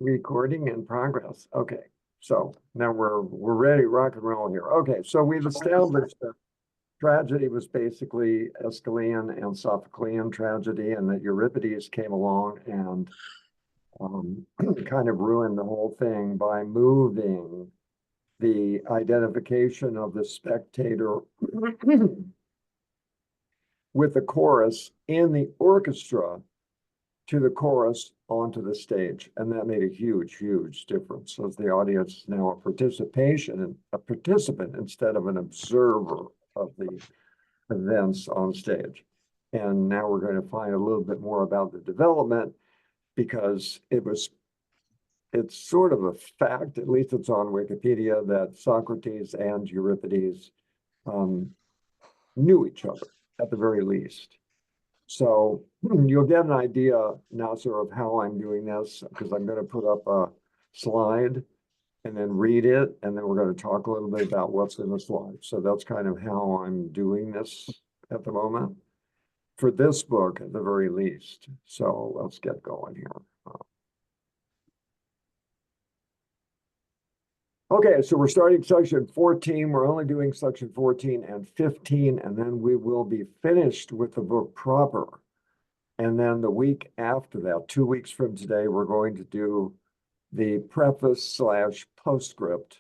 Recording in progress. Okay, so now we're ready to rock and roll here. Okay, so we've established that tragedy was basically Aeschylean and Sophoclean tragedy, and that Euripides came along and kind of ruined the whole thing by moving the identification of the spectator with the chorus in the orchestra to the chorus onto the stage. And that made a huge, huge difference. So the audience is now a participant instead of an observer of the events on stage. And now we're going to find a little bit more about the development, because it's sort of a fact, at least it's on Wikipedia, that Socrates and Euripides knew each other at the very least. So you'll get an idea, Nasser, of how I'm doing this, because I'm going to put up a slide and then read it, and then we're going to talk a little bit about what's in the slide. So that's kind of how I'm doing this at the moment, for this book at the very least. So let's get going here. Okay, so we're starting section 14. We're only doing section 14 and 15, and then we will be finished with the book proper. And then the week after that, 2 weeks from today, we're going to do the preface / postscript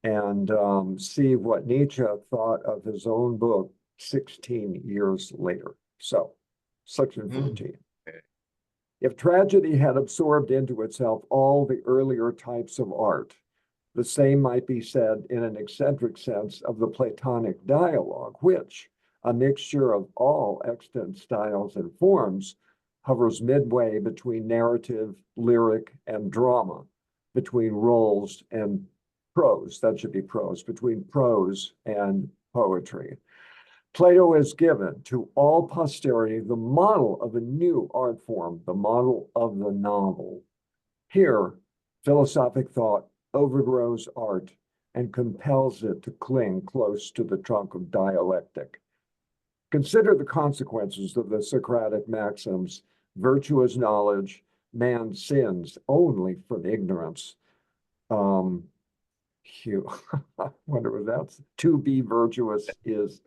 and see what Nietzsche thought of his own book 16 years later. So, section 14. If tragedy had absorbed into itself all the earlier types of art, the same might be said in an eccentric sense of the Platonic dialogue, which, a mixture of all extant styles and forms, hovers midway between narrative, lyric, and drama, between roles and prose, that should be prose, between prose and poetry. Plato has given to all posterity the model of a new art form, the model of the novel. Here, philosophic thought overgrows art and compels it to cling close to the trunk of dialectic. Consider the consequences of the Socratic maxims: virtuous knowledge, man sins only from ignorance. I wonder what that's. To be virtuous is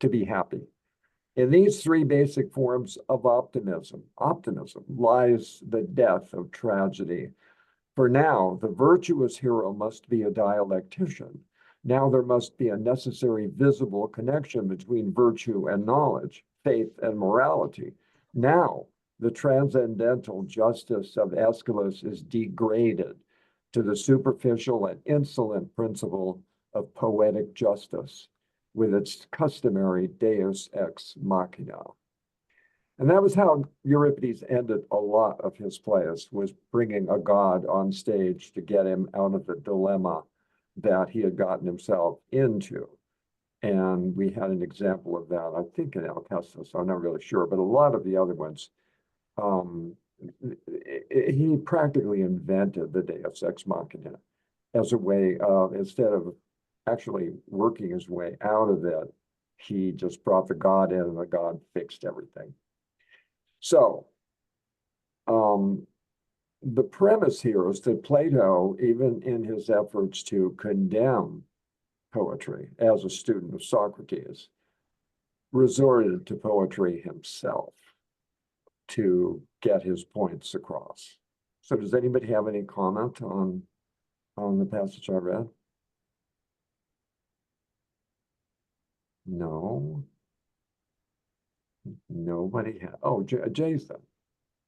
to be happy. In these three basic forms of optimism lies the death of tragedy. For now, the virtuous hero must be a dialectician. Now there must be a necessary visible connection between virtue and knowledge, faith and morality. Now, the transcendental justice of Aeschylus is degraded to the superficial and insolent principle of poetic justice, with its customary deus ex machina. And that was how Euripides ended a lot of his plays, was bringing a god on stage to get him out of the dilemma that he had gotten himself into. And we had an example of that, I think, in Alcestis. I'm not really sure, but a lot of the other ones, he practically invented the deus ex machina as a way of, instead of actually working his way out of it, he just brought the god in and the god fixed everything. So, the premise here is that Plato, even in his efforts to condemn poetry as a student of Socrates, resorted to poetry himself to get his points across. So does anybody have any comment on the passage I read? No. Nobody has. Oh, Jason.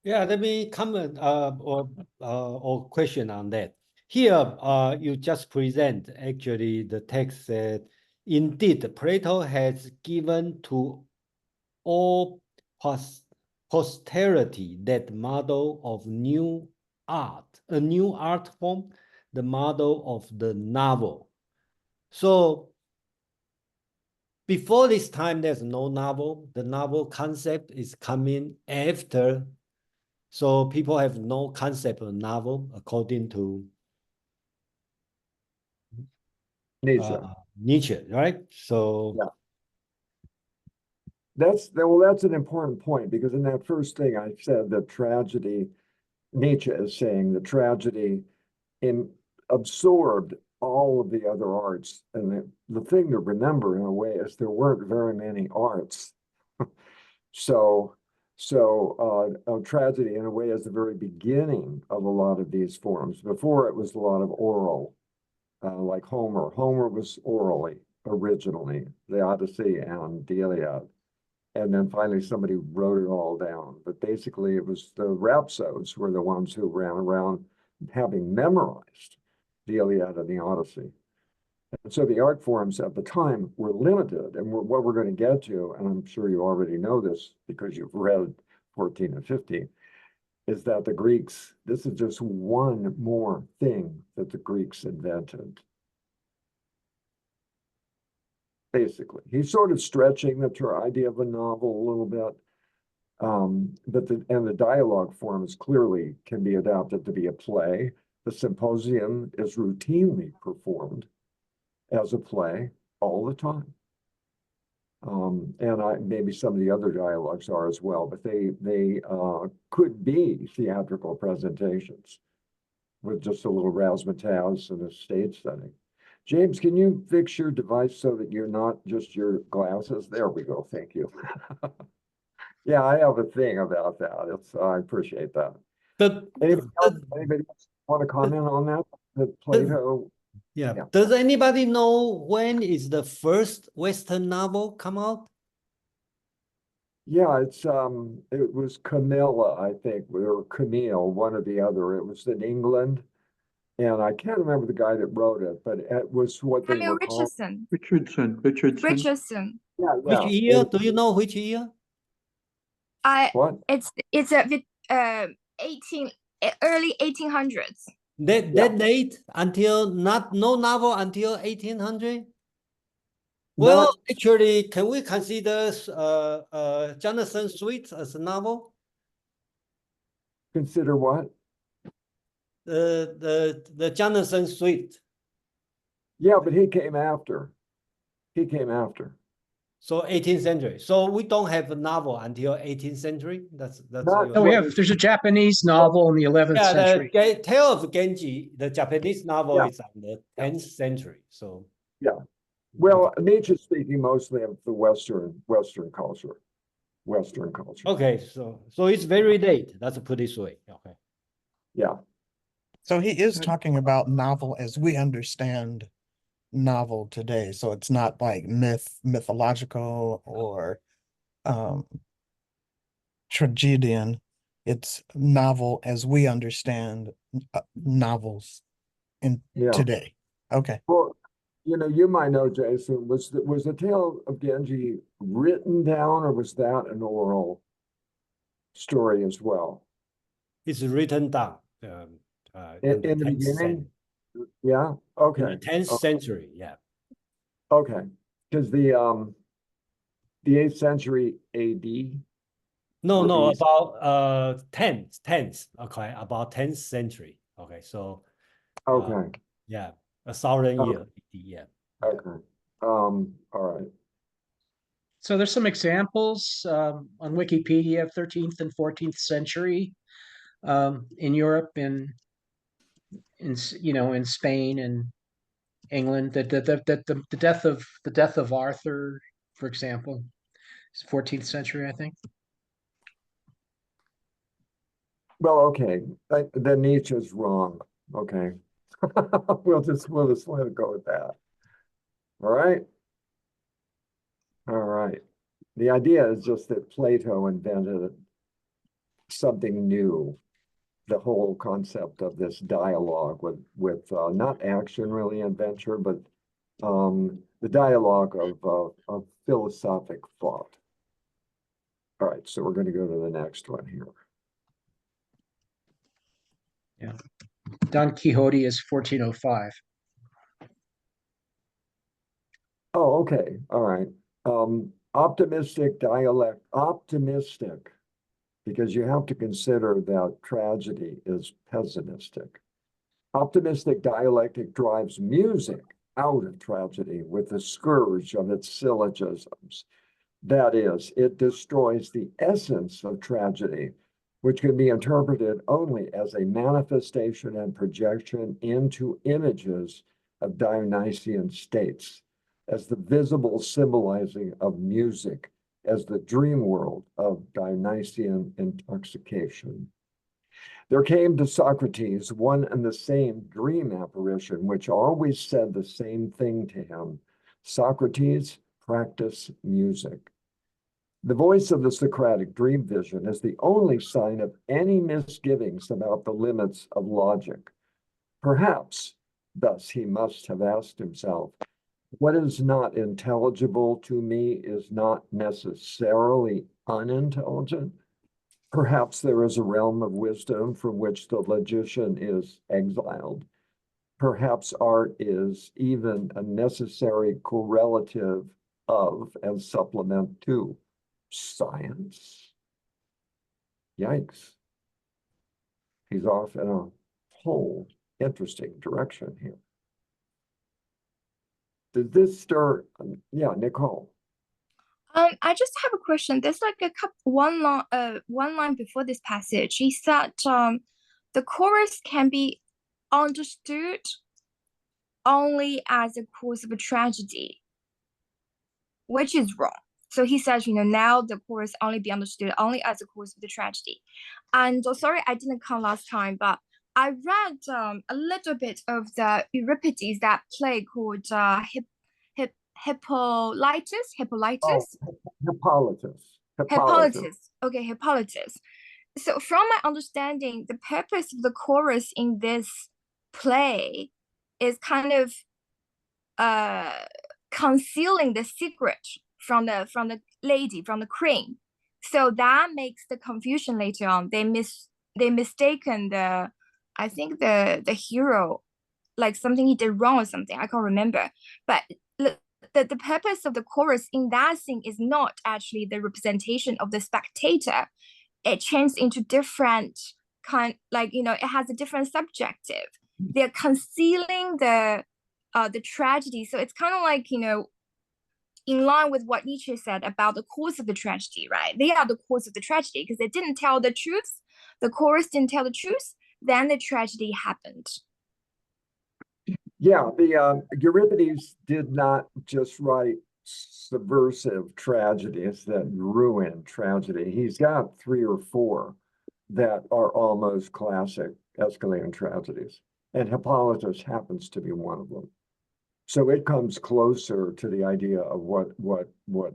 Yeah, let me comment or question on that. Here, you just present actually the text that indeed Plato has given to all posterity that model of new art, a new art form, the model of the novel. So before this time, there's no novel. The novel concept is coming after. So people have no concept of novel according to Nietzsche, right? So yeah. That's an important point, because in that first thing I said that tragedy Nietzsche is saying that tragedy absorbed all of the other arts. And the thing to remember in a way is there weren't very many arts. So, tragedy in a way is the very beginning of a lot of these forms. Before it was a lot of oral, like Homer. Homer was orally originally, the Odyssey and the Iliad. And then finally somebody wrote it all down. But basically it was the rhapsodes were the ones who ran around having memorized the Iliad and the Odyssey. And so the art forms at the time were limited. And what we're going to get to, and I'm sure you already know this because you've read 14 and 15, is that the Greeks, this is just one more thing that the Greeks invented. Basically, he's sort of stretching the idea of a novel a little bit. But the dialogue forms clearly can be adapted to be a play. The symposium is routinely performed as a play all the time. And maybe some of the other dialogues are as well, but they could be theatrical presentations with just a little razzmatazz and a stage setting. James, can you fix your device so that you're not just your glasses? There we go. Thank you. Yeah, I have a thing about that. I appreciate that. But Anybody else want to comment on that? That Plato. yeah. Yeah. Does anybody know when is the first Western novel come out? Yeah, it was Camilla, I think, or Camille, one or the other. It was in England, and I can't remember the guy that wrote it, but it was what they Samuel were called. Richardson. Richardson. Yeah, Which yeah. year? Do you know which year? What? It's a 18 early 1800s. That late until no novel until 1800? Not Well, actually, can we consider Jonathan Swift as a novel? consider what? The Jonathan Swift. Yeah, but he came after. He came after. So 18th century. So we don't have a novel until 18th century. That's Not- your- Oh, we have, there's a Japanese novel in the 11th yeah. century. The Tale of Genji, the Japanese novel, Yeah. is on the 10th century. So Yeah. Well, Nietzsche's speaking mostly of the Western culture. Western culture. okay, so it's very late. Let's put it this way. Okay. Yeah. So he is talking about novel as we understand novel today. So it's not like mythological or tragedian. It's novel as we understand novels in Yeah. today. Okay. Well, you might know, Jason, was the Tale of Genji written down, or was that an oral story as well? It's written down In the 10th beginning? Yeah. Okay. in the 10th century. Yeah. Okay. Because the 8th century AD. No, Or no, BC. about 10th. Okay, about 10th century. Okay, so Okay. yeah, 1,000 Oh. years. Yeah. Okay. All right. So there's some examples on Wikipedia of 13th and 14th century in Europe, in in Spain and England. The death of Arthur, for example, is 14th century, I think. Well, okay. Then Nietzsche's wrong. Okay. We'll just let it go with that. All right. All right. The idea is just that Plato invented something new, the whole concept of this dialogue with not action really adventure, but the dialogue of philosophic thought. All right, so we're going to go to the next one here. Yeah. Don Quixote is 1405. Oh, okay. All right. Optimistic, because you have to consider that tragedy is pessimistic. Optimistic dialectic drives music out of tragedy with the scourge of its syllogisms. That is, it destroys the essence of tragedy which can be interpreted only as a manifestation and projection into images of Dionysian states, as the visible symbolizing of music, as the dream world of Dionysian intoxication. There came to Socrates one and the same dream apparition, which always said the same thing to him: Socrates, practice music. The voice of the Socratic dream vision is the only sign of any misgivings about the limits of logic. Perhaps, thus he must have asked himself, what is not intelligible to me is not necessarily unintelligent. Perhaps there is a realm of wisdom from which the logician is exiled. Perhaps art is even a necessary correlative of and supplement to science. Yikes. He's off in a whole interesting direction here. Did this stir? Yeah, Nicole. I just have a question. There's like one line before this passage. He said the chorus can be understood only as a cause of a tragedy, which is wrong. So he says, now the chorus only be understood only as a cause of the tragedy. And sorry, I didn't come last time, but I read a little bit of the Euripides, that play called Hippolytus. Oh, Hippolytus. Okay, Hippolytus. So from my understanding, the purpose of the chorus in this play is kind of concealing the secret from the lady, from the queen. So that makes the confusion later on. They mistaken I think the hero, like something he did wrong or something. I can't remember. But the purpose of the chorus in that scene is not actually the representation of the spectator. It changes into different it has a different subjective. They're concealing the tragedy. So it's kind of like, in line with what Nietzsche said about the cause of the tragedy, right? They are the cause of the tragedy because they didn't tell the truth. The chorus didn't tell the truth. Then the tragedy happened. Yeah, the Euripides did not just write subversive tragedies that ruin tragedy. He's got 3 or 4 that are almost classic Aeschylean tragedies, and Hippolytus happens to be one of them. So it comes closer to the idea of what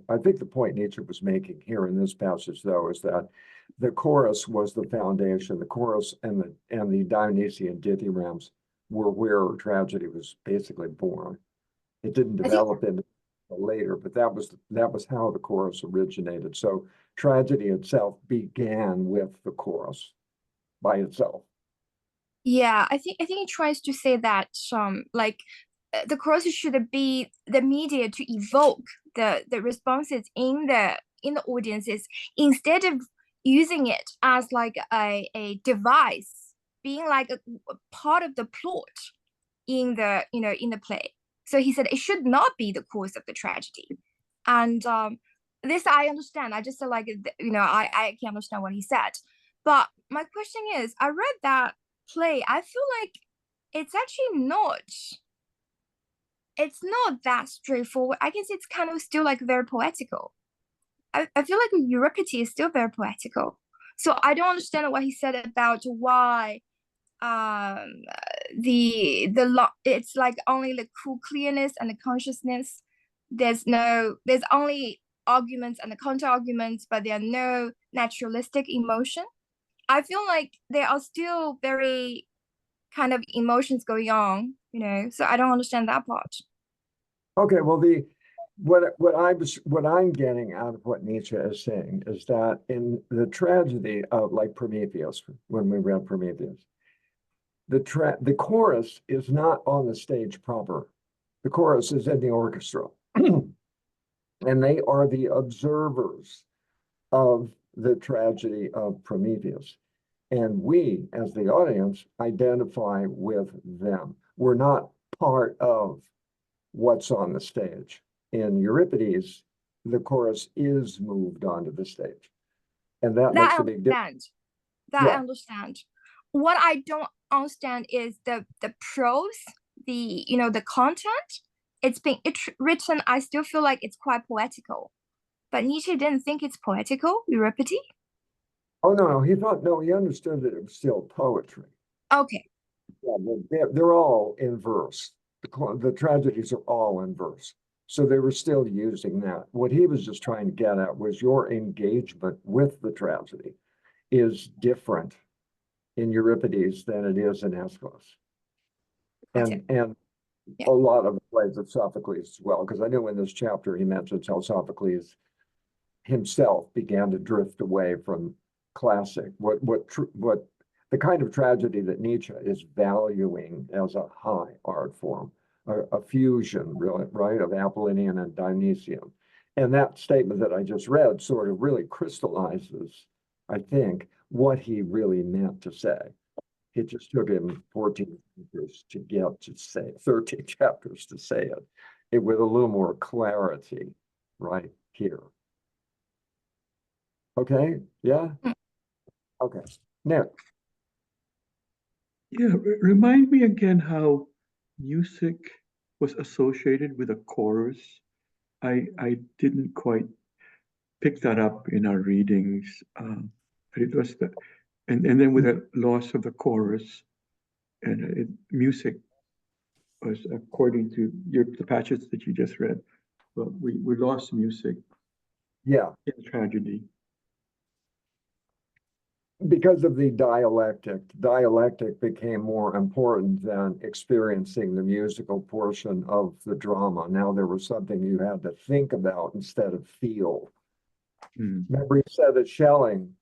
I think the point Nietzsche was making here in this passage, though, is that the chorus was the foundation. The chorus and the Dionysian dithyrambs were where tragedy was basically born. It didn't develop into later, but that was how the chorus originated. So tragedy itself began with the chorus by itself. Yeah, I think he tries to say that the chorus should be the media to evoke the responses in the audiences, instead of using it as like a device, being like a part of the plot in the play. So he said it should not be the cause of the tragedy. And this I understand. I just said I can understand what he said. But my question is, I read that play. I feel like it's actually not that straightforward. I guess it's kind of still like very poetical. I feel like Euripides is still very poetical. So I don't understand what he said about why it's like only the cool clearness and the consciousness. There's only arguments and the counter arguments, but there are no naturalistic emotion. I feel like there are still very kind of emotions going on, so I don't understand that part. Okay, well, what I'm getting out of what Nietzsche is saying is that in the tragedy of like Prometheus, when we read Prometheus, the chorus is not on the stage proper. The chorus is in the orchestra. And they are the observers of the tragedy of Prometheus. And we, as the audience, identify with them. We're not part of what's on the stage. In Euripides, the chorus is moved onto the stage. And that makes a big difference. That Yeah. I understand. What I don't understand is the prose, the the content. It's written. I still feel like it's quite poetical, but Nietzsche didn't think it's poetical. Euripides. Oh, no, he understood that it was still poetry. Okay. Yeah, they're all in verse. The tragedies are all in verse. So they were still using that. What he was just trying to get at was your engagement with the tragedy is different in Euripides than it is in Aeschylus. Gotcha. And Yeah. a lot of the plays of Sophocles as well, because I know in this chapter he mentions how Sophocles himself began to drift away from classic, what the kind of tragedy that Nietzsche is valuing as a high art form, a fusion, really, right, of Apollinian and Dionysian. And that statement that I just read sort of really crystallizes, I think, what he really meant to say. It just took him 14 chapters to get to say, 13 chapters to say it with a little more clarity right here. Okay, yeah? Okay, Nick. Yeah, remind me again how music was associated with a chorus. I didn't quite pick that up in our readings, but it was the, and then with the loss of the chorus, and music was according to the passage that you just read. Well, we lost music Yeah, in tragedy. because of the dialectic became more important than experiencing the musical portion of the drama. Now there was something you had to think about instead of feel. Remember, he said that Schelling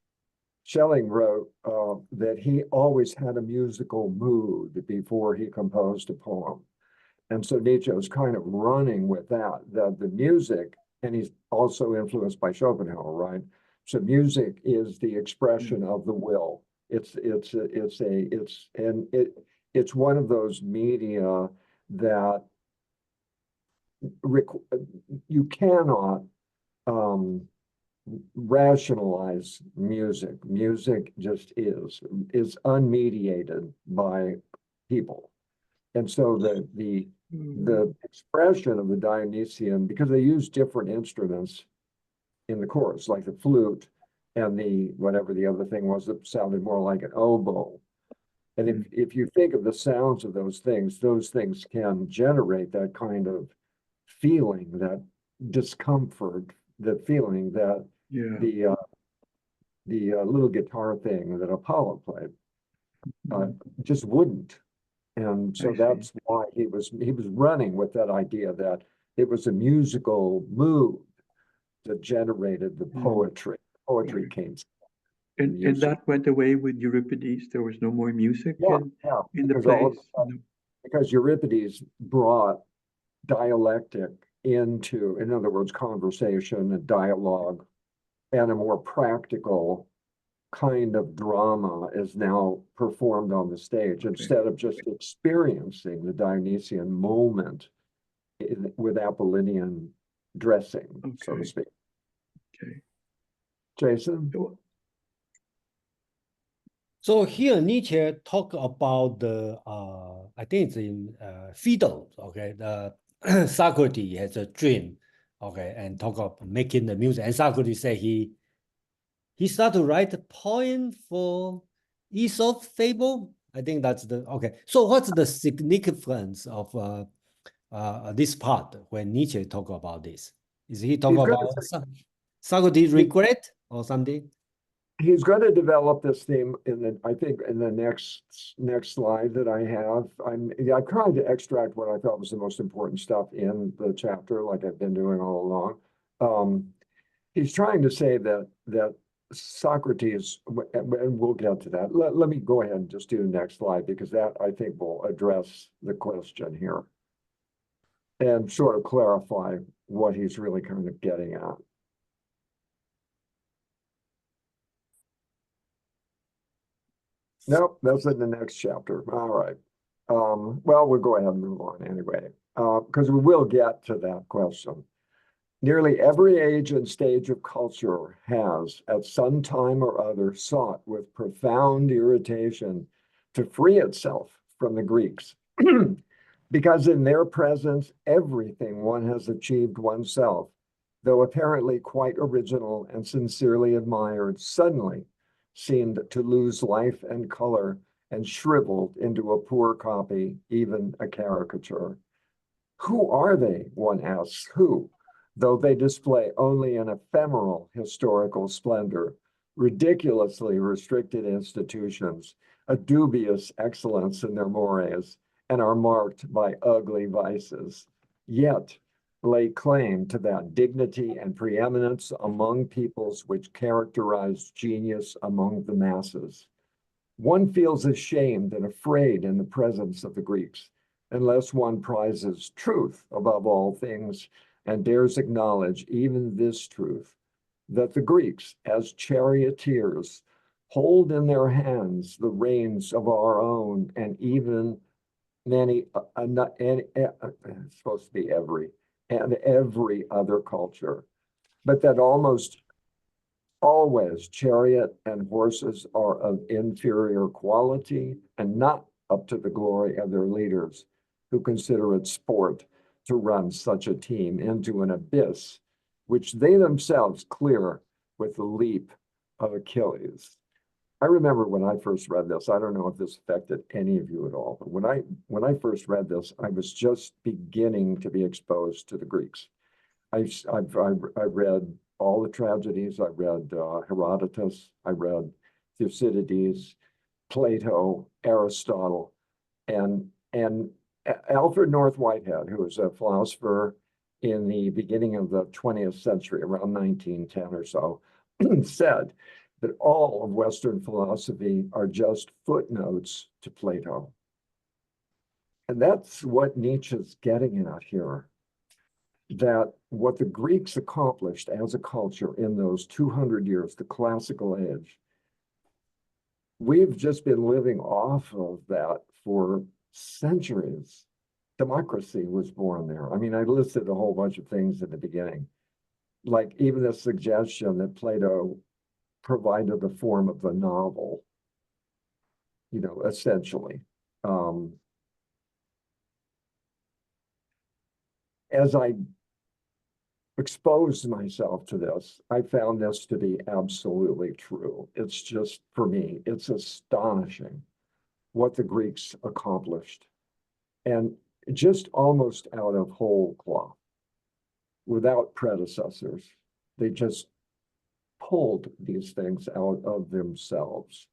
wrote that he always had a musical mood before he composed a poem. And so Nietzsche was kind of running with that the music, and he's also influenced by Schopenhauer, right? So music is the expression of the will. It's one of those media that you cannot rationalize music. Music just is unmediated by people. And so the expression of the Dionysian, because they use different instruments in the chorus, like the flute and the whatever the other thing was that sounded more like an oboe. And if you think of the sounds of those things can generate that kind of feeling, that discomfort, the feeling that the little guitar thing that Apollo played just wouldn't. And so that's why he was running with that idea that it was a musical mood that generated the poetry. Poetry came. And that went away with Euripides. There was no more music in the plays. Because Euripides brought dialectic into, in other words, conversation and dialogue, and a more practical kind of drama is now performed on the stage instead of just experiencing the Dionysian moment with Apollinian dressing, so to speak. Okay. Jason? So here Nietzsche talk about the I think it's in Phaedo, okay, the Socrates has a dream, okay, and talk of making the music, and Socrates say he started to write a poem for Aesop's fable. I think that's the okay. So what's the significance of this part when Nietzsche talk about this? Is he talk about Socrates' regret or something? He's going to develop this theme I think in the next slide that I have. I'm trying to extract what I thought was the most important stuff in the chapter, like I've been doing all along. He's trying to say that Socrates, and we'll get to that. Let me go ahead and just do the next slide, because that I think will address the question here and sort of clarify what he's really kind of getting at. Nope, that's in the next chapter. All right. Well, we'll go ahead and move on anyway, because we will get to that question. Nearly every age and stage of culture has, at some time or other, sought with profound irritation to free itself from the Greeks. Because in their presence, everything one has achieved oneself, though apparently quite original and sincerely admired, suddenly seemed to lose life and color and shriveled into a poor copy, even a caricature. Who are they, one asks, who, though they display only an ephemeral historical splendor, ridiculously restricted institutions, a dubious excellence in their mores, and are marked by ugly vices, yet lay claim to that dignity and preeminence among peoples which characterize genius among the masses. One feels ashamed and afraid in the presence of the Greeks, unless one prizes truth above all things and dares acknowledge even this truth, that the Greeks, as charioteers, hold in their hands the reins of our own and even many, it's supposed to be every other culture, but that almost always chariot and horses are of inferior quality and not up to the glory of their leaders, who consider it sport to run such a team into an abyss, which they themselves clear with the leap of Achilles. I remember when I first read this, I don't know if this affected any of you at all, but when I first read this, I was just beginning to be exposed to the Greeks. I read all the tragedies. I read Herodotus. I read Thucydides, Plato, Aristotle, and Alfred North Whitehead, who was a philosopher in the beginning of the 20th century, around 1910 or so, said that all of Western philosophy are just footnotes to Plato. And that's what Nietzsche's getting at here, that what the Greeks accomplished as a culture in those 200 years, the classical age, we've just been living off of that for centuries. Democracy was born there. I mean, I listed a whole bunch of things at the beginning, like even the suggestion that Plato provided the form of the novel, essentially. As I exposed myself to this, I found this to be absolutely true. It's just, for me, it's astonishing what the Greeks accomplished. And just almost out of whole cloth, without predecessors. They just pulled these things out of themselves.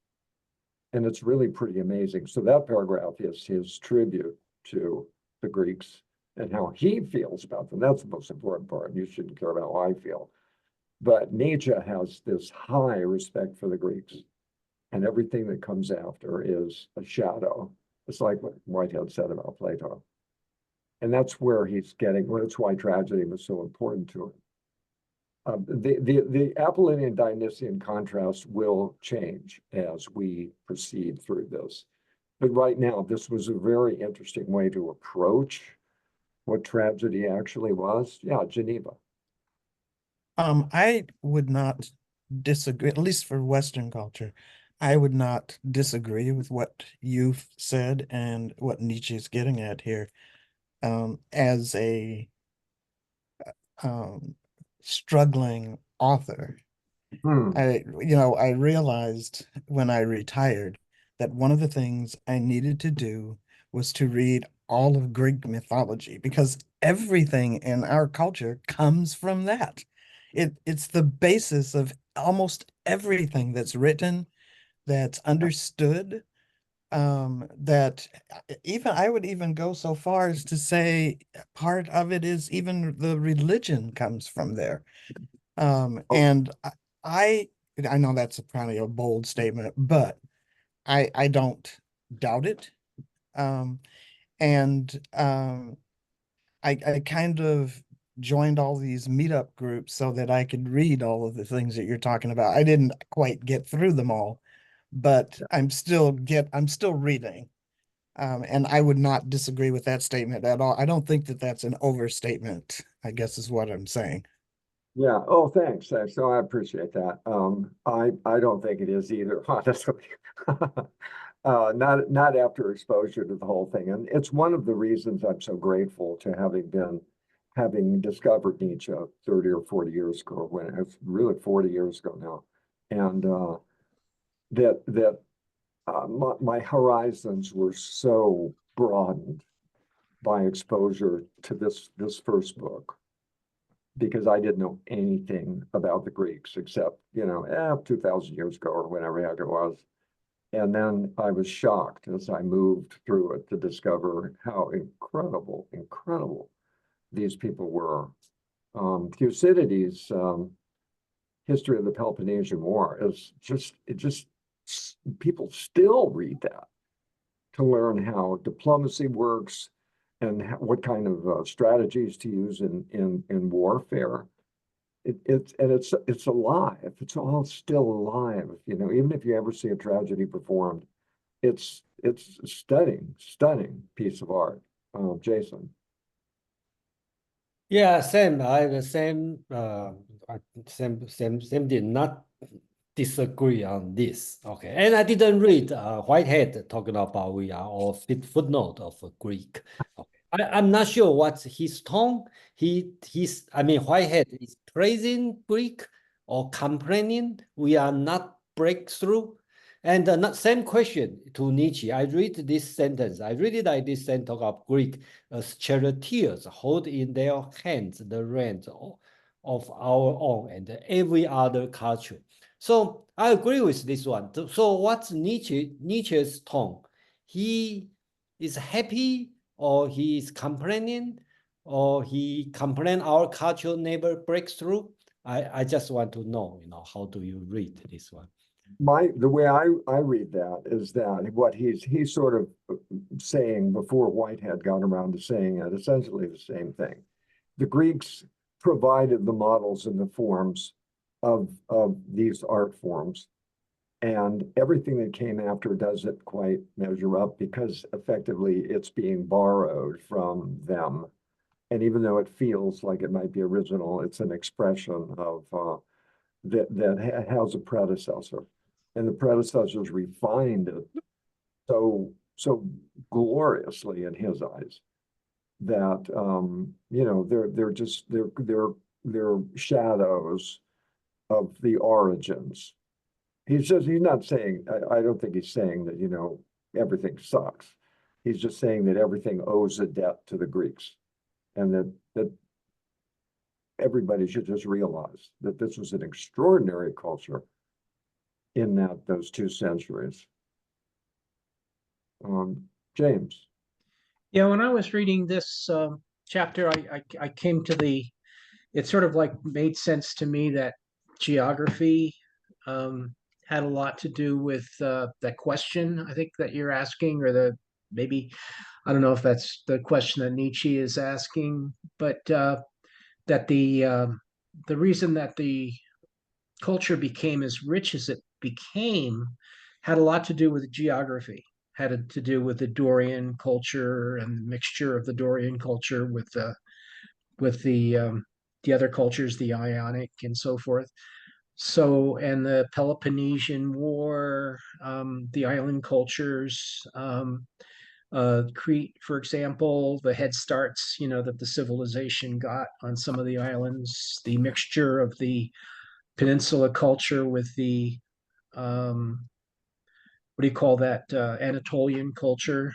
And it's really pretty amazing. So that paragraph is his tribute to the Greeks and how he feels about them. That's the most important part. You shouldn't care about how I feel. But Nietzsche has this high respect for the Greeks, and everything that comes after is a shadow. It's like what Whitehead said about Plato. And that's where he's getting, well, that's why tragedy was so important to him. The Apollonian Dionysian contrast will change as we proceed through this. But right now, this was a very interesting way to approach what tragedy actually was. Yeah, Geneva. I would not disagree, at least for Western culture. I would not disagree with what you've said and what Nietzsche is getting at here. As a struggling author, I realized when I retired that one of the things I needed to do was to read all of Greek mythology, because everything in our culture comes from that. It's the basis of almost everything that's written, that's understood, that even I would even go so far as to say part of it is even the religion comes from there. And I I know that's probably a bold statement, but I don't doubt it. And I kind of joined all these meetup groups so that I could read all of the things that you're talking about. I didn't quite get through them all, but I'm still reading. And I would not disagree with that statement at all. I don't think that that's an overstatement, I guess is what I'm saying. Yeah. Oh, thanks. So I appreciate that. I don't think it is either, honestly. Not after exposure to the whole thing. And it's one of the reasons I'm so grateful to having discovered Nietzsche 30 or 40 years ago, when it's really 40 years ago now. And my horizons were so broadened by exposure to this first book, because I didn't know anything about the Greeks except, 2,000 years ago or whenever the heck it was. And then I was shocked as I moved through it to discover how incredible these people were. Thucydides' History of the Peloponnesian War is people still read that to learn how diplomacy works and what kind of strategies to use in warfare. It's alive. It's all still alive. Even if you ever see a tragedy performed, it's a stunning piece of art. Jason. Yeah, same. I have the same did not disagree on this. Okay, and I didn't read Whitehead talking about we are all footnote of Greek. Okay. I'm not sure what's his tone. Whitehead is praising Greek or complaining we are not breakthrough. And same question to Nietzsche. I read this sentence. I really like this sentence of Greek as charioteers hold in their hands the reins of our own and every other culture. So I agree with this one. So what's Nietzsche's tone? He is happy, or he is complaining, or he complain our culture never breaks through? I just want to know, how do you read this one? The way I read that is that what he's sort of saying, before Whitehead got around to saying it, essentially the same thing. The Greeks provided the models and the forms of these art forms, and everything that came after doesn't quite measure up, because effectively it's being borrowed from them. And even though it feels like it might be original, it's an expression of that has a predecessor, and the predecessors refined it so gloriously in his eyes that they're shadows of the origins. He's not saying, I don't think he's saying that everything sucks. He's just saying that everything owes a debt to the Greeks, and that everybody should just realize that this was an extraordinary culture in those 2 centuries. James. Yeah, when I was reading this chapter, I came to it sort of like made sense to me that geography had a lot to do with that question, I think, that you're asking, or maybe, I don't know if that's the question that Nietzsche is asking, but that the reason that the culture became as rich as it became had a lot to do with geography, had to do with the Dorian culture and the mixture of the Dorian culture with the other cultures, the Ionic and so forth. So, and the Peloponnesian War, the island cultures, Crete, for example, the head starts, that the civilization got on some of the islands, the mixture of the peninsula culture with the what do you call that, Anatolian culture.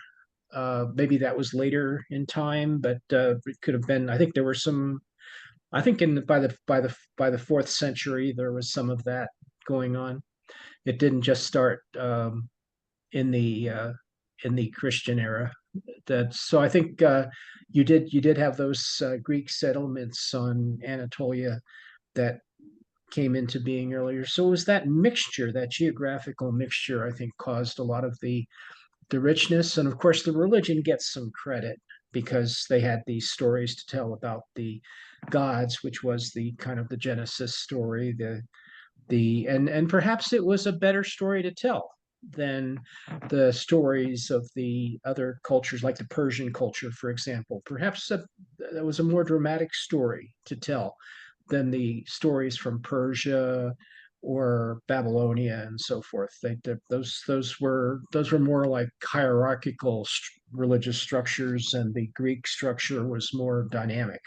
Maybe that was later in time, but it could have been. I think there were some. I think by the 4th century there was some of that going on. It didn't just start in the Christian era. So I think you did have those Greek settlements on Anatolia that came into being earlier. So it was that mixture, that geographical mixture, I think, caused a lot of the richness. And of course, the religion gets some credit because they had these stories to tell about the gods, which was the kind of the Genesis story. And perhaps it was a better story to tell than the stories of the other cultures, like the Persian culture, for example. Perhaps that was a more dramatic story to tell than the stories from Persia or Babylonia and so forth. Those were more like hierarchical religious structures, and the Greek structure was more dynamic.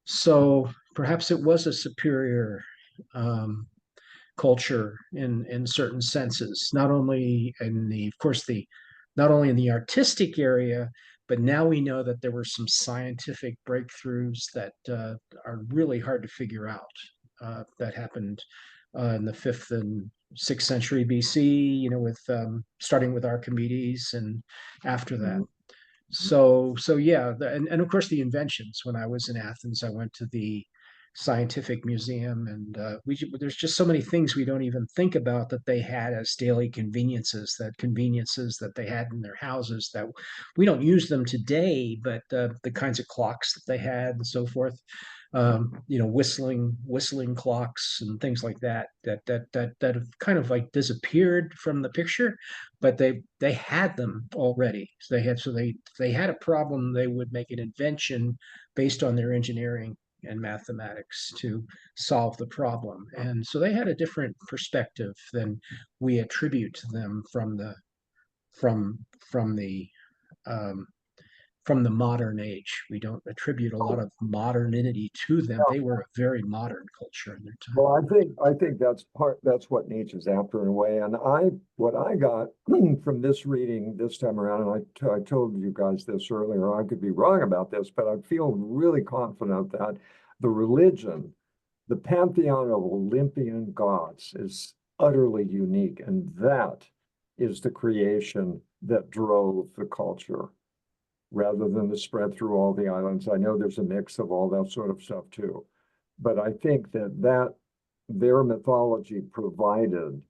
So perhaps it was a superior culture in certain senses, not only in the, of course, not only in the artistic area, but now we know that there were some scientific breakthroughs that are really hard to figure out, that happened in the 5th and 6th century BC, you know, with starting with Archimedes and after that. So yeah, and of course the inventions. When I was in Athens, I went to the scientific museum, and there's just so many things we don't even think about that they had as daily conveniences, that they had in their houses, that we don't use them today, but the kinds of clocks that they had and so forth. You know, whistling clocks and things like that have kind of like disappeared from the picture, but they had them already. So they had a problem. They would make an invention based on their engineering and mathematics to solve the problem, and so they had a different perspective than we attribute to them from the um, from the modern age. We don't attribute a lot of modernity to them. They were a very modern culture in their time. Well, I think that's what Nietzsche's after in a way. And what I got from this reading this time around, and I told you guys this earlier, I could be wrong about this, but I feel really confident that the religion, the pantheon of Olympian gods, is utterly unique, and that is the creation that drove the culture, rather than the spread through all the islands. I know there's a mix of all that sort of stuff too, but I think that their mythology provided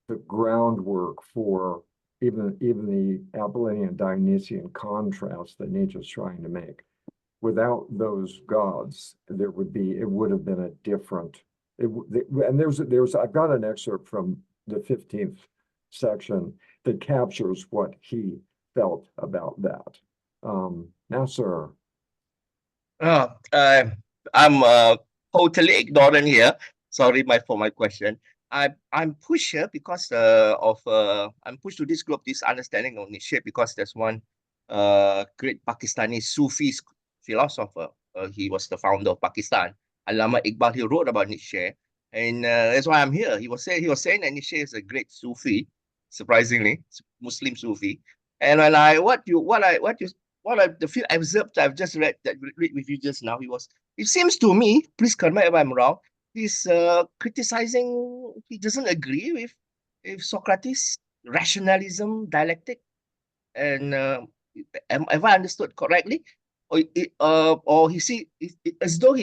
the groundwork for even the Apollonian Dionysian contrast that Nietzsche's trying to make. Without those gods, it would have been a different. And I've got an excerpt from the 15th section that captures what he felt about that. Nasser. I'm totally ignorant here. Sorry for my question. I'm pushed here because I'm pushed to this group, this understanding of Nietzsche, because there's one great Pakistani Sufi philosopher. He was the founder of Pakistan. Allama Iqbal. He wrote about Nietzsche, and that's why I'm here. He was saying that Nietzsche is a great Sufi, surprisingly, Muslim Sufi. And when the few excerpts I've just read with you just now, it seems to me, please correct me if I'm wrong, he's criticizing, he doesn't agree with Socrates' rationalism, dialectic, and have I understood correctly? Or as though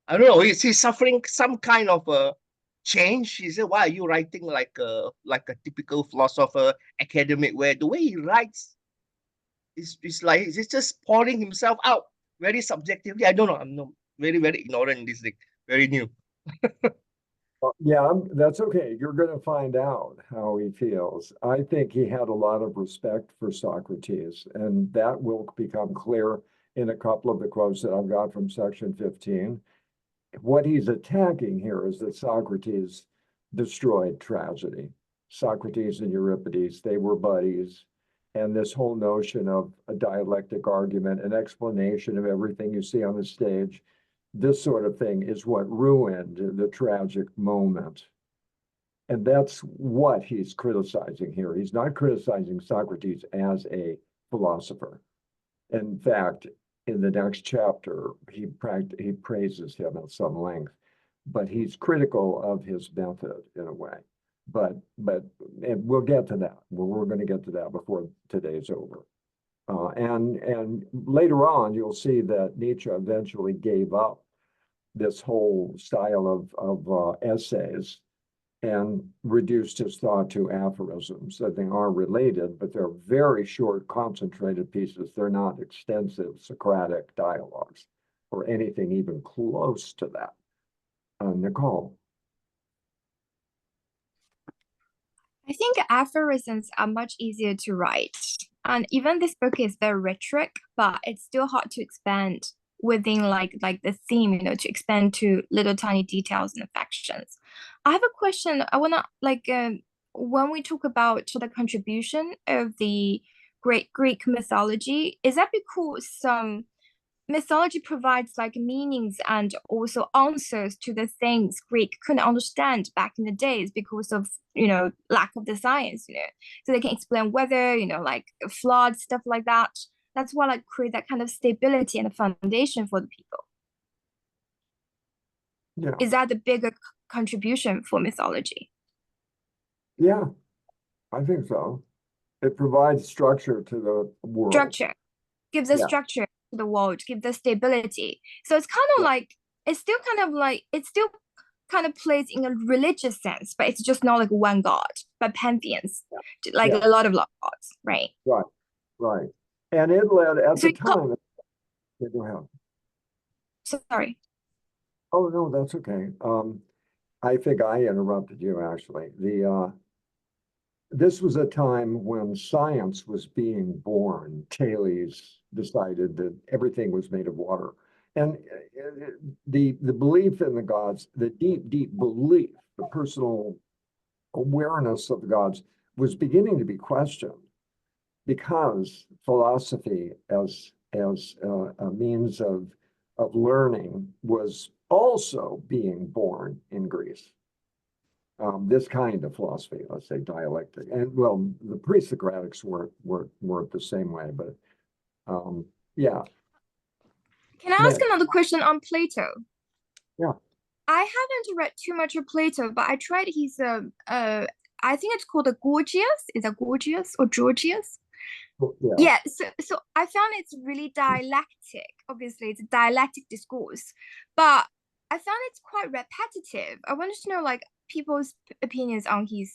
I don't know, he's suffering some kind of a change. He said, "Why are you writing like a typical philosopher, academic, where the way he writes is like he's just pouring himself out very subjectively." I don't know. I'm very, very ignorant in this thing. Very new. Yeah, that's okay. You're going to find out how he feels. I think he had a lot of respect for Socrates, and that will become clear in a couple of the quotes that I've got from section 15. What he's attacking here is that Socrates destroyed tragedy. Socrates and Euripides, they were buddies. And this whole notion of a dialectic argument, an explanation of everything you see on the stage, this sort of thing is what ruined the tragic moment. And that's what he's criticizing here. He's not criticizing Socrates as a philosopher. In fact, in the next chapter, he praises him at some length, but he's critical of his method in a way. And we'll get to that. We're going to get to that before today's over. And later on, you'll see that Nietzsche eventually gave up this whole style of essays and reduced his thought to aphorisms. That they are related, but they're very short, concentrated pieces. They're not extensive Socratic dialogues or anything even close to that. Nicole. I think aphorisms are much easier to write. And even this book is very rhetoric, but it's still hard to expand within like the theme, you know, to expand to little tiny details and affections. I have a question. I wanna like when we talk about the contribution of the great Greek mythology, is that because some mythology provides like meanings and also answers to the things Greek couldn't understand back in the days because of, you know, lack of the science, you know, so they can explain weather, you know, like flood, stuff like that. That's why like create that kind of stability and a foundation for the people. Yeah, Is that the bigger contribution for mythology? yeah, I think so. It provides structure to the world. Structure gives a Yeah. structure to the world, give the stability. So it's kind of Yeah. like it's still kind of like it still kind of plays in a religious sense, but it's just not like one god, but pantheons, like Yeah. a lot of gods, right? Right, right. And it led at So the time. Yeah, go ahead. sorry. Oh, no, that's okay. I think I interrupted you actually. This was a time when science was being born. Thales decided that everything was made of water. And the belief in the gods, the deep belief, the personal awareness of the gods was beginning to be questioned because philosophy as a means of learning was also being born in Greece. This kind of philosophy, let's say dialectic, and well, the pre-Socratics weren't the same way, but yeah. Can I ask another question on Plato? Yeah. I haven't read too much of Plato, but I tried his I think it's called a Gorgias. Is that Gorgias or Georgius? Yeah, so I found it's really dialectic. Obviously, it's a dialectic discourse, but I found it's quite repetitive. I wanted to know like people's opinions on his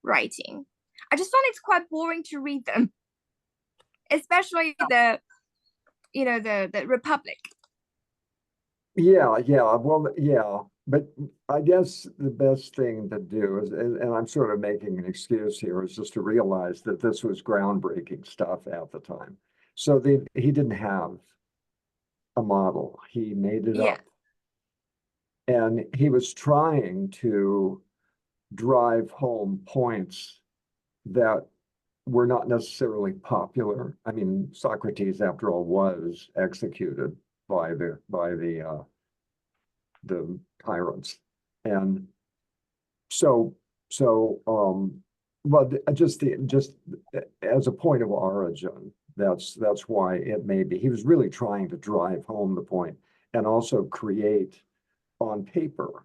writing. I just found it's quite boring to read them, especially the the Republic. Yeah, well, yeah, but I guess the best thing to do is, and I'm sort of making an excuse here, is just to realize that this was groundbreaking stuff at the time. So he didn't have a model, he made it up. And he was trying to drive home points that were not necessarily popular. I mean, Socrates, after all, was executed by the tyrants. And so well, just as a point of origin, that's why it may be. He was really trying to drive home the point and also create on paper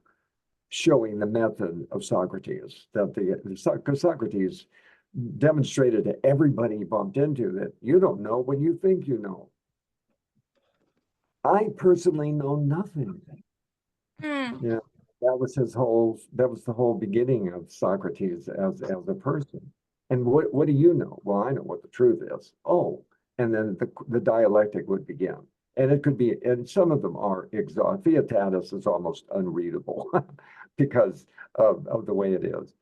showing the method of Socrates, that because Socrates demonstrated to everybody he bumped into that you don't know what you think you know. I personally know nothing. Yeah, that was the whole beginning of Socrates as a person. And what do you know? Well, I know what the truth is. Oh, and then the dialectic would begin. And it could be, and some of them are exhaustive. Theotatus is almost unreadable because of the way it is.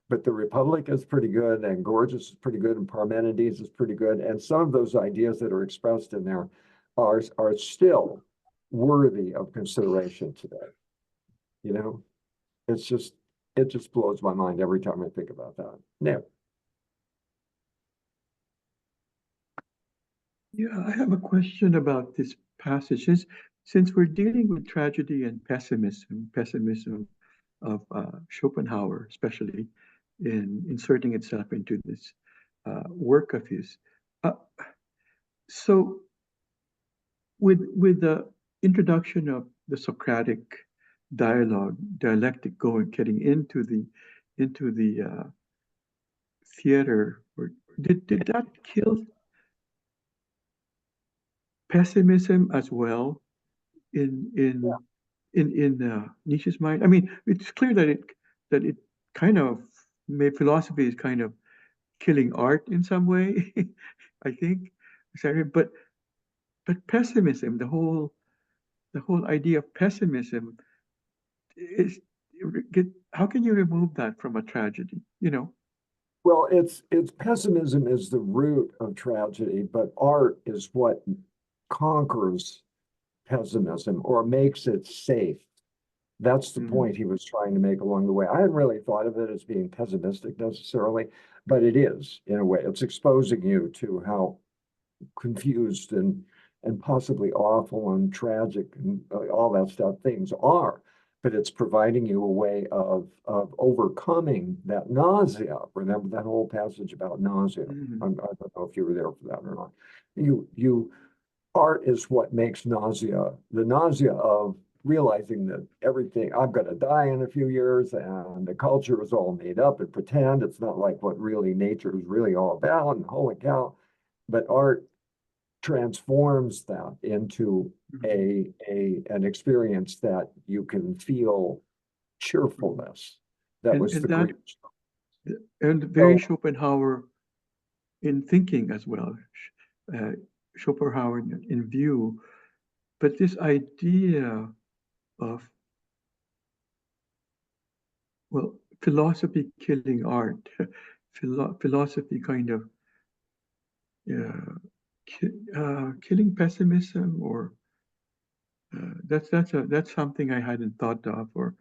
But the Republic is pretty good, and Gorgias is pretty good, and Parmenides is pretty good. And some of those ideas that are expressed in there are still worthy of consideration today. You know, it just blows my mind every time I think about that. Now, Yeah, I have a question about this passage. Since we're dealing with tragedy and pessimism of Schopenhauer, especially in inserting itself into this work of his. So with the introduction of the Socratic dialectic getting into the theater, or did that kill pessimism as well in Nietzsche's mind? I mean, it's clear that it kind of made philosophy is kind of killing art in some way. I think, but pessimism, the whole idea of pessimism is, how can you remove that from a tragedy? You know. well, it's pessimism is the root of tragedy, but art is what conquers pessimism or makes it safe. That's the point he was trying to make along the way. I hadn't really thought of it as being pessimistic necessarily, but it is in a way. It's exposing you to how confused and possibly awful and tragic and all that stuff things are. But it's providing you a way of overcoming that nausea. Remember that whole passage about nausea? I don't know if you were there for that or not. Art is what makes nausea, the nausea of realizing that everything, I'm going to die in a few years and the culture is all made up and pretend. It's not like what really nature is really all about, and holy cow. But art transforms that into an experience that you can feel cheerfulness. That was the Greek. And very Schopenhauer in thinking as well. Schopenhauer in view, but this idea of, well, philosophy killing art, philosophy kind of killing pessimism, or that's something I hadn't thought of, or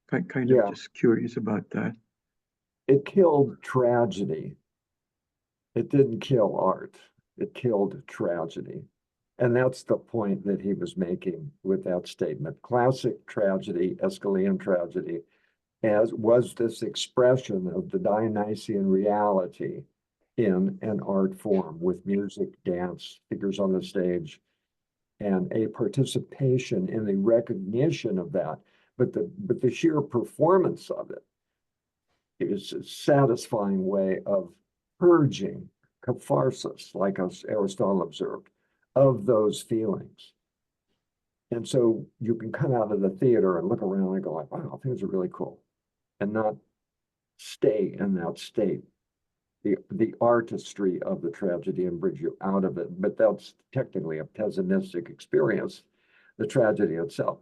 kind of just curious about that. It killed tragedy. It didn't kill art. It killed tragedy. And that's the point that he was making with that statement. Classic tragedy, Aeschylean tragedy, as was this expression of the Dionysian reality in an art form with music, dance, figures on the stage, and a participation in the recognition of that. But the sheer performance of it is a satisfying way of purging, catharsis, like Aristotle observed, of those feelings. And so you can come out of the theater and look around and go like, wow, things are really cool, and not stay in that state. The artistry of the tragedy and brings you out of it. But that's technically a pessimistic experience, the tragedy itself.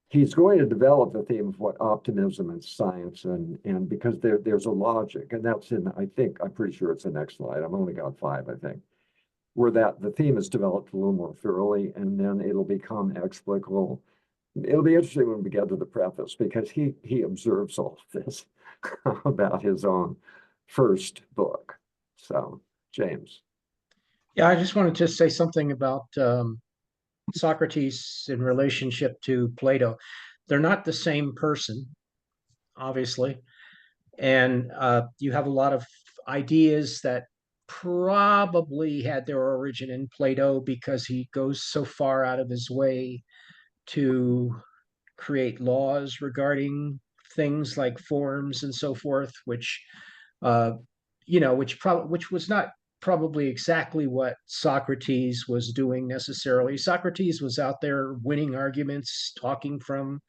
He's going to develop the theme of what optimism and science, and because there's a logic, and that's in, I'm pretty sure it's the next slide. I've only got 5, I think, where that the theme is developed a little more thoroughly, and then it'll become explicable. It'll be interesting when we get to the preface, because he observes all of this about his own first book. So, James. Yeah, I just wanted to say something about Socrates in relationship to Plato. They're not the same person, obviously. And you have a lot of ideas that probably had their origin in Plato, because he goes so far out of his way to create laws regarding things like forms and so forth, which which was not probably exactly what Socrates was doing necessarily. Socrates was out there winning arguments, talking from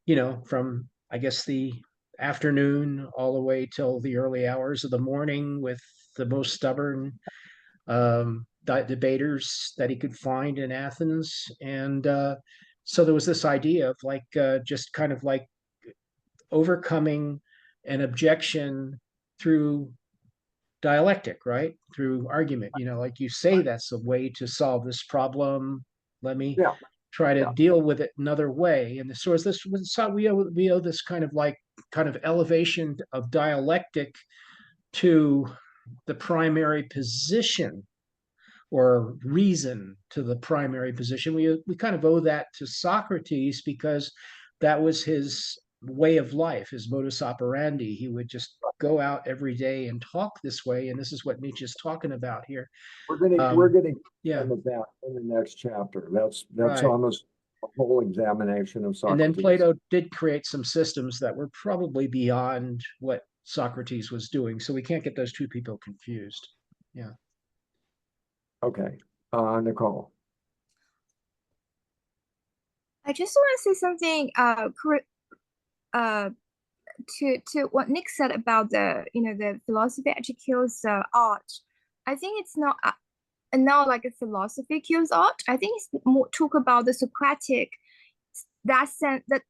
I guess the afternoon all the way till the early hours of the morning with the most stubborn debaters that he could find in Athens. And so there was this idea of just kind of like overcoming an objection through dialectic, right? Through argument. Like you say, that's a way to solve this problem. Let me try to deal with it another way. And so is this, we owe this kind of elevation of dialectic to the primary position, or reason to the primary position. We kind of owe that to Socrates, because that was his way of life, his modus operandi. He would just go out every day and talk this way, and this is what Nietzsche's talking about here. We're getting some of that in the next chapter. That's right. Almost a whole examination of Socrates. And then Plato did create some systems that were probably beyond what Socrates was doing, so we can't get those two people confused. Yeah. Okay, Nicole. I just want to say something to what Nick said about the philosophy actually kills art. I think it's not like a philosophy kills art. I think it's more talk about the Socratic, that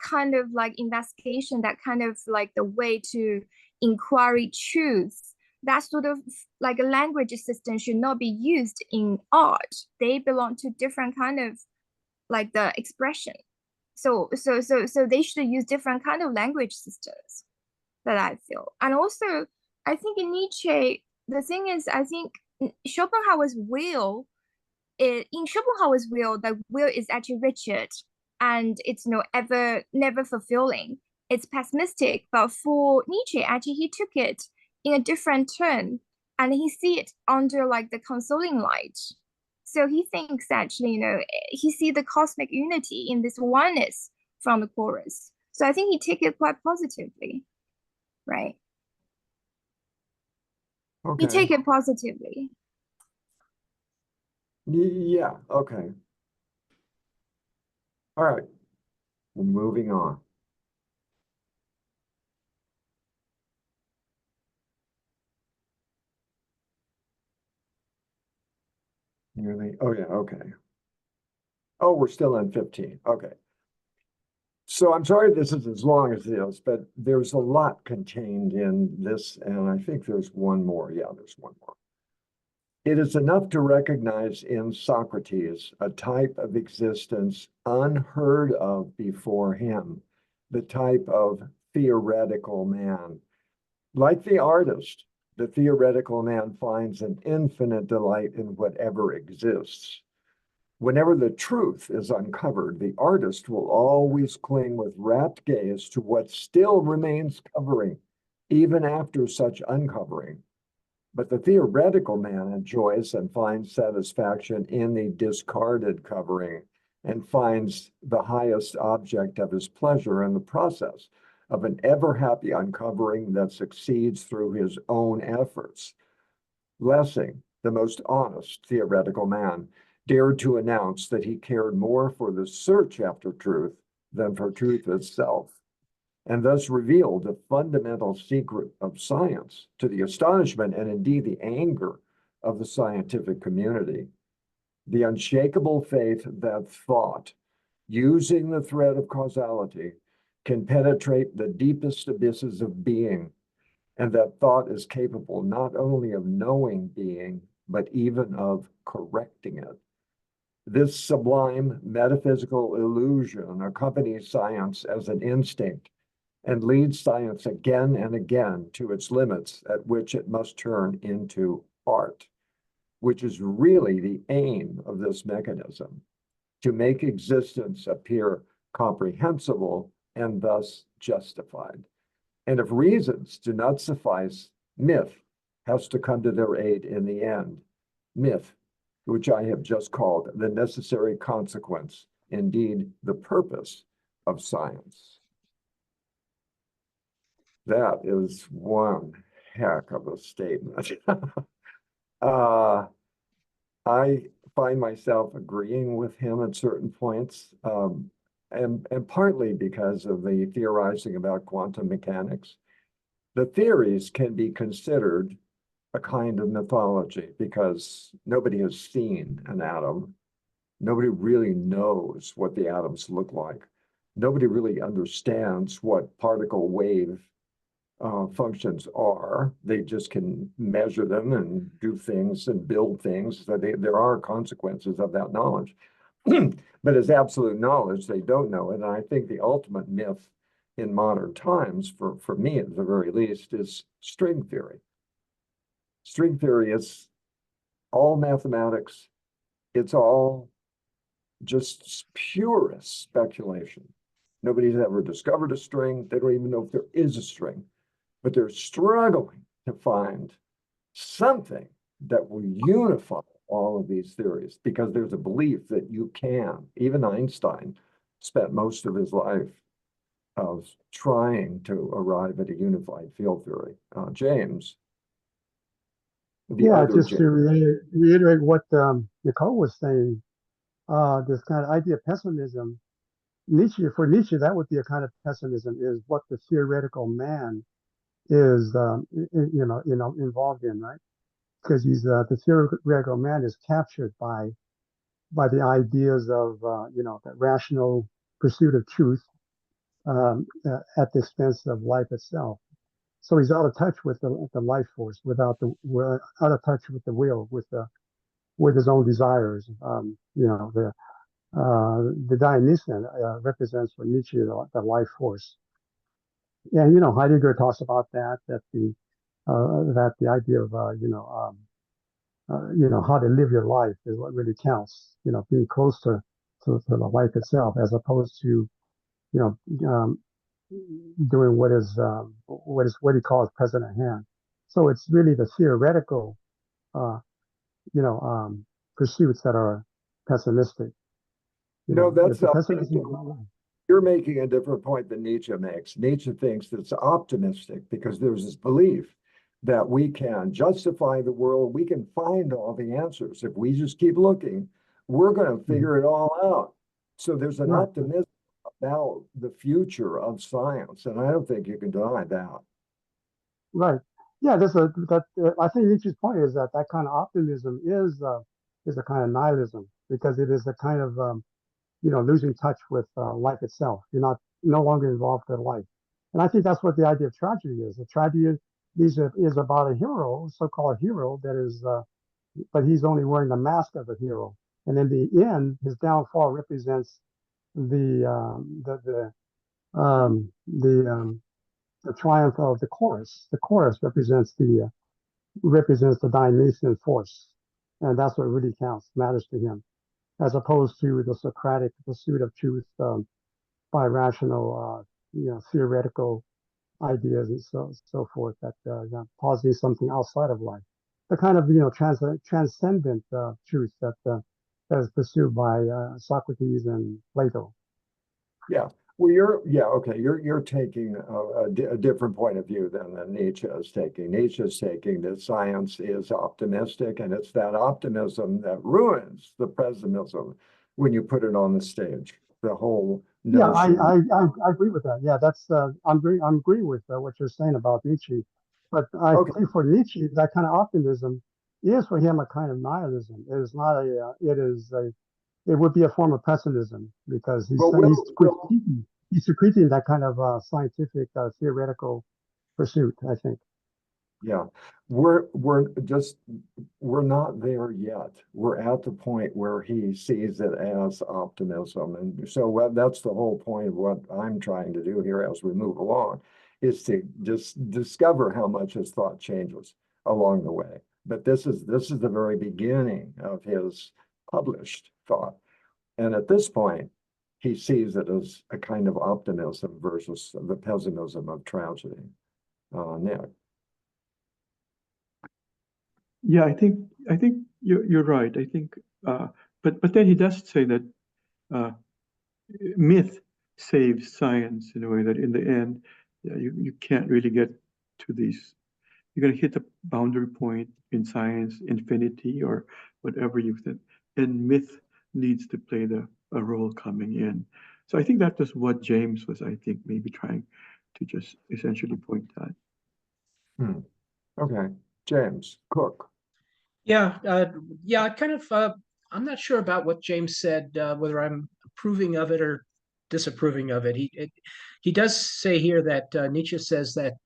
kind of like investigation, that kind of like the way to inquiry truth. That sort of like a language system should not be used in art. They belong to different kind of like the expression. So they should use different kind of language systems, that I feel. And also, I think in Nietzsche, the thing is, I think Schopenhauer's will, in Schopenhauer's will, the will is actually rigid, and it's never fulfilling. It's pessimistic. But for Nietzsche, actually, he took it in a different turn, and he see it under like the consoling light. So he thinks actually, he see the cosmic unity in this oneness from the chorus. So I think he take it quite positively, right? Okay. You take it positively. Yeah, okay. All right. Moving on. Oh yeah, okay. Oh, we're still on 15. Okay. So I'm sorry this is as long as it is, but there's a lot contained in this, and I think there's one more. Yeah, there's one more. It is enough to recognize in Socrates a type of existence unheard of before him, the type of theoretical man. Like the artist, the theoretical man finds an infinite delight in whatever exists. Whenever the truth is uncovered, the artist will always cling with rapt gaze to what still remains covering, even after such uncovering. But the theoretical man enjoys and finds satisfaction in the discarded covering and finds the highest object of his pleasure in the process of an ever happy uncovering that succeeds through his own efforts. Lessing, the most honest theoretical man, dared to announce that he cared more for the search after truth than for truth itself, and thus revealed the fundamental secret of science to the astonishment and indeed the anger of the scientific community. The unshakable faith that thought, using the thread of causality, can penetrate the deepest abysses of being, and that thought is capable not only of knowing being, but even of correcting it. This sublime metaphysical illusion accompanies science as an instinct and leads science again and again to its limits at which it must turn into art, which is really the aim of this mechanism, to make existence appear comprehensible and thus justified. And if reasons do not suffice, myth has to come to their aid in the end. Myth, which I have just called the necessary consequence, indeed the purpose of science. That is one heck of a statement. I find myself agreeing with him at certain points, and partly because of the theorizing about quantum mechanics. The theories can be considered a kind of mythology because nobody has seen an atom. Nobody really knows what the atoms look like. Nobody really understands what particle wave functions are. They just can measure them and do things and build things. So there are consequences of that knowledge. But as absolute knowledge, they don't know it. And I think the ultimate myth in modern times, for me at the very least, is string theory. String theory is all mathematics. It's all just purest speculation. Nobody's ever discovered a string. They don't even know if there is a string, but they're struggling to find something that will unify all of these theories because there's a belief that you can. Even Einstein spent most of his life of trying to arrive at a unified field theory. James, Yeah, just to reiterate what Nicole was saying, this kind of idea of pessimism, for Nietzsche, that would be a kind of pessimism, is what the theoretical man is, involved in, right? Because he's the theoretical man is captured by the ideas of, the rational pursuit of truth at the expense of life itself. So he's out of touch with the life force, out of touch with the will, with his own desires. the Dionysian represents for Nietzsche the life force. And Heidegger talks about that the idea of how to live your life is what really counts. Being close to the life itself, as opposed to doing what he calls present at hand. So it's really the theoretical uh, pursuits that are pessimistic. That's the pessimism. You're making a different point than Nietzsche makes. Nietzsche thinks that it's optimistic because there's this belief that we can justify the world, we can find all the answers. If we just keep looking, we're going to figure it all out. So there's an optimism about the future of science, and I don't think you can deny that. Right. Yeah, I think Nietzsche's point is that kind of optimism is a kind of nihilism, because it is a kind of losing touch with life itself. You're no longer involved in life. And I think that's what the idea of tragedy is. The tragedy is about a hero, so-called hero, but he's only wearing the mask of a hero. And in the end, his downfall represents the triumph of the chorus. The chorus represents the Dionysian force, and that's what really matters to him, as opposed to the Socratic pursuit of truth by rational, theoretical ideas and so forth that positing something outside of life. The kind of transcendent truth that is pursued by Socrates and Plato. Yeah. Well, you're taking a different point of view than Nietzsche is taking. Nietzsche is taking that science is optimistic, and it's that optimism that ruins the pessimism when you put it on the stage. The whole notion. Yeah, I agree with that. Yeah, that's I'm agree with what you're saying about Nietzsche, but I think for Nietzsche that kind of optimism is for him a kind of nihilism. It is not it would be a form of pessimism, because he's secreting that kind of scientific theoretical pursuit, I think. Yeah, we're not there yet. We're at the point where he sees it as optimism, and so that's the whole point of what I'm trying to do here as we move along, is to just discover how much his thought changes along the way. But this is the very beginning of his published thought, and at this point, he sees it as a kind of optimism versus the pessimism of tragedy. Nick. Yeah, I think you're right. I think, but then he does say that myth saves science, in a way that in the end, you can't really get to these. You're going to hit a boundary point in science, infinity, or whatever you've said, and myth needs to play a role coming in. So I think that was what James was, I think, maybe trying to just essentially point at. Okay, James Cook. Yeah, kind of. I'm not sure about what James said, whether I'm approving of it or disapproving of it. He does say here that Nietzsche says that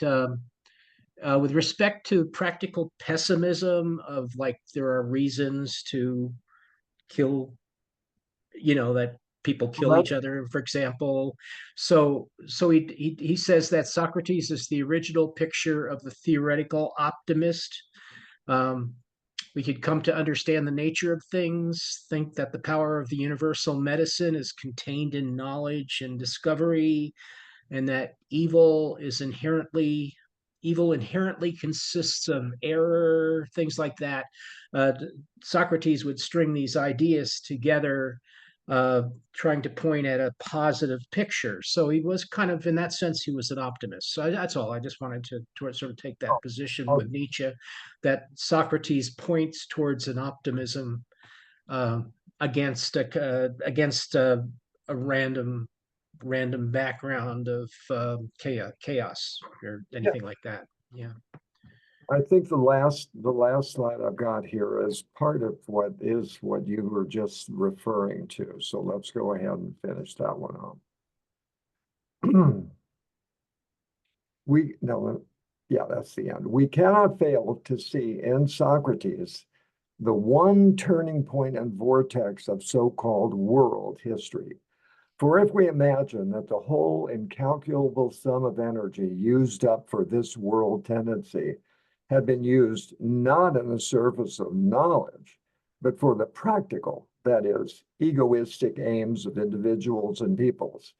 with respect to practical pessimism, of like there are reasons to kill, that people kill each other, for example. So he says that Socrates is the original picture of the theoretical optimist. We could come to understand the nature of things, think that the power of the universal medicine is contained in knowledge and discovery, and that evil inherently consists of error, things like that. Socrates would string these ideas together, trying to point at a positive picture. So he was kind of, in that sense, he was an optimist. So that's all. I just wanted to sort of take that position with Nietzsche, that Socrates points towards an optimism against a random background of chaos or anything like that. Yeah. I think the last slide I've got here is part of what you were just referring to. So let's go ahead and finish that one up. That's the end. We cannot fail to see in Socrates the one turning point and vortex of so-called world history. For if we imagine that the whole incalculable sum of energy used up for this world tendency had been used not in the service of knowledge, but for the practical, that is, egoistic aims of individuals and peoples,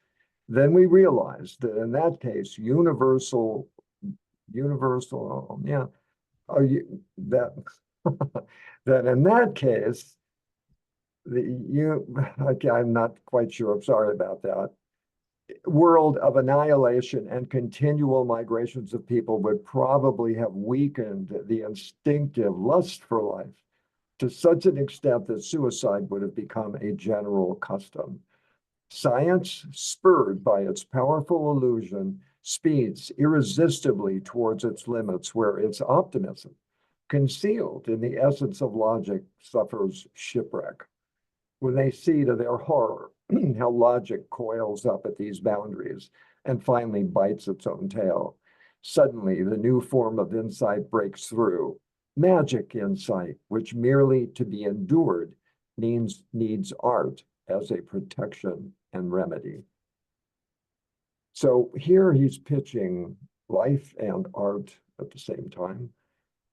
then we realize that in that case, that in that case, okay, I'm not quite sure, I'm sorry about that, world of annihilation and continual migrations of people would probably have weakened the instinctive lust for life to such an extent that suicide would have become a general custom. Science, spurred by its powerful illusion, speeds irresistibly towards its limits, where its optimism, concealed in the essence of logic, suffers shipwreck. When they see to their horror how logic coils up at these boundaries and finally bites its own tail, suddenly the new form of insight breaks through, magic insight, which merely to be endured needs art as a protection and remedy. So here he's pitching life and art at the same time,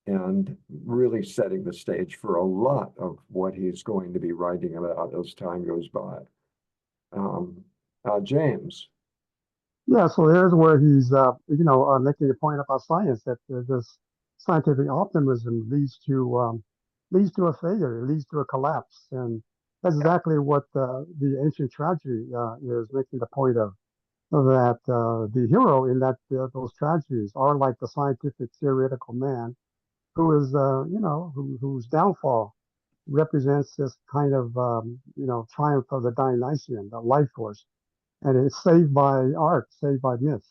and really setting the stage for a lot of what he's going to be writing about as time goes by. James. Yeah, so there's where he's, making a point about science, that this scientific optimism leads to a failure, it leads to a collapse, and that's exactly what the ancient tragedy is making the point of. That the hero in those tragedies are like the scientific theoretical man who is, whose downfall represents this kind of, triumph of the Dionysian, the life force, and it's saved by art, saved by myth,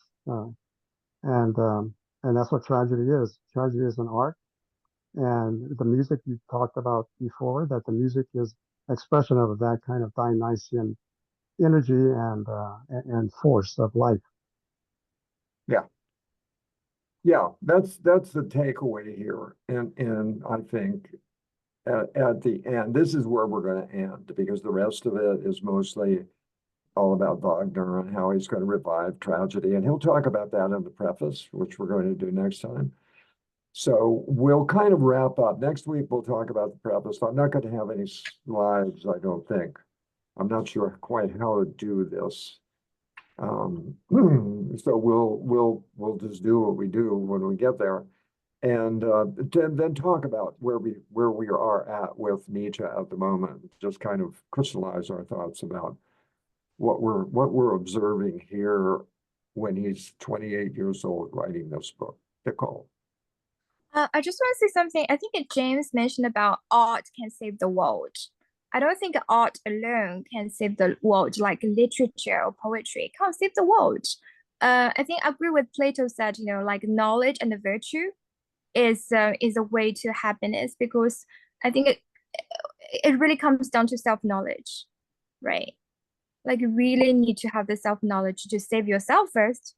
and that's what tragedy is. Tragedy is an art, and the music you talked about before, that the music is expression of that kind of Dionysian energy and force of life. Yeah, that's the takeaway here. And I think at the end, this is where we're going to end, because the rest of it is mostly all about Wagner and how he's going to revive tragedy. And he'll talk about that in the preface, which we're going to do next time. So we'll kind of wrap up. Next week, we'll talk about the preface. I'm not going to have any slides, I don't think. I'm not sure quite how to do this. So we'll just do what we do when we get there, and then talk about where we are at with Nietzsche at the moment. Just kind of crystallize our thoughts about what we're observing here when he's 28 years old writing this book. Nicole. I just want to say something. I think James mentioned about art can save the world. I don't think art alone can save the world, like literature or poetry can't save the world. I think I agree with Plato said, like knowledge and the virtue is a way to happiness, because I think it really comes down to self-knowledge, right? Like you really need to have the self-knowledge to save yourself first,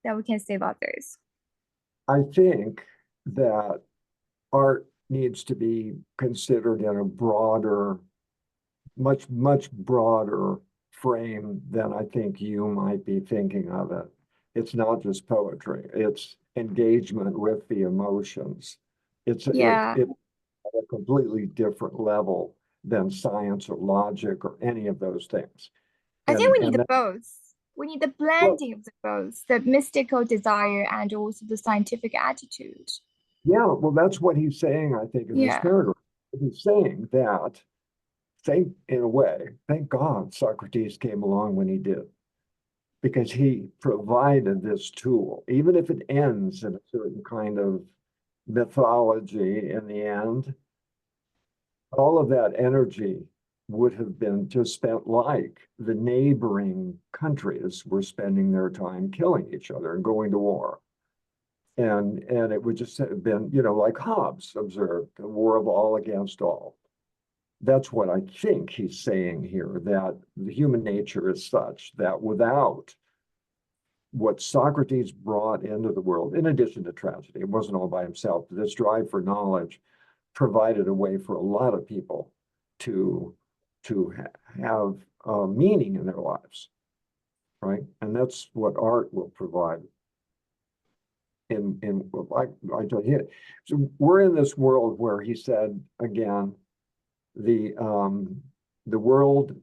then we can save others. I think that art needs to be considered in a broader, much broader frame than I think you might be thinking of it. It's not just poetry, it's engagement with the emotions. It's at a completely different level than science or logic or any of those things. I think we need both. We need the blending of the both, the mystical desire and also the scientific attitude. Yeah, well, that's what he's saying, I think, in this paragraph. He's saying that, in a way, thank God Socrates came along when he did, because he provided this tool, even if it ends in a certain kind of mythology in the end, all of that energy would have been just spent like the neighboring countries were spending their time killing each other and going to war. And it would just have been, like Hobbes observed, the war of all against all. That's what I think he's saying here, that the human nature is such that without what Socrates brought into the world, in addition to tragedy, it wasn't all by himself, this drive for knowledge, provided a way for a lot of people to have meaning in their lives, right? And that's what art will provide. Like I told you, so we're in this world where he said again, the world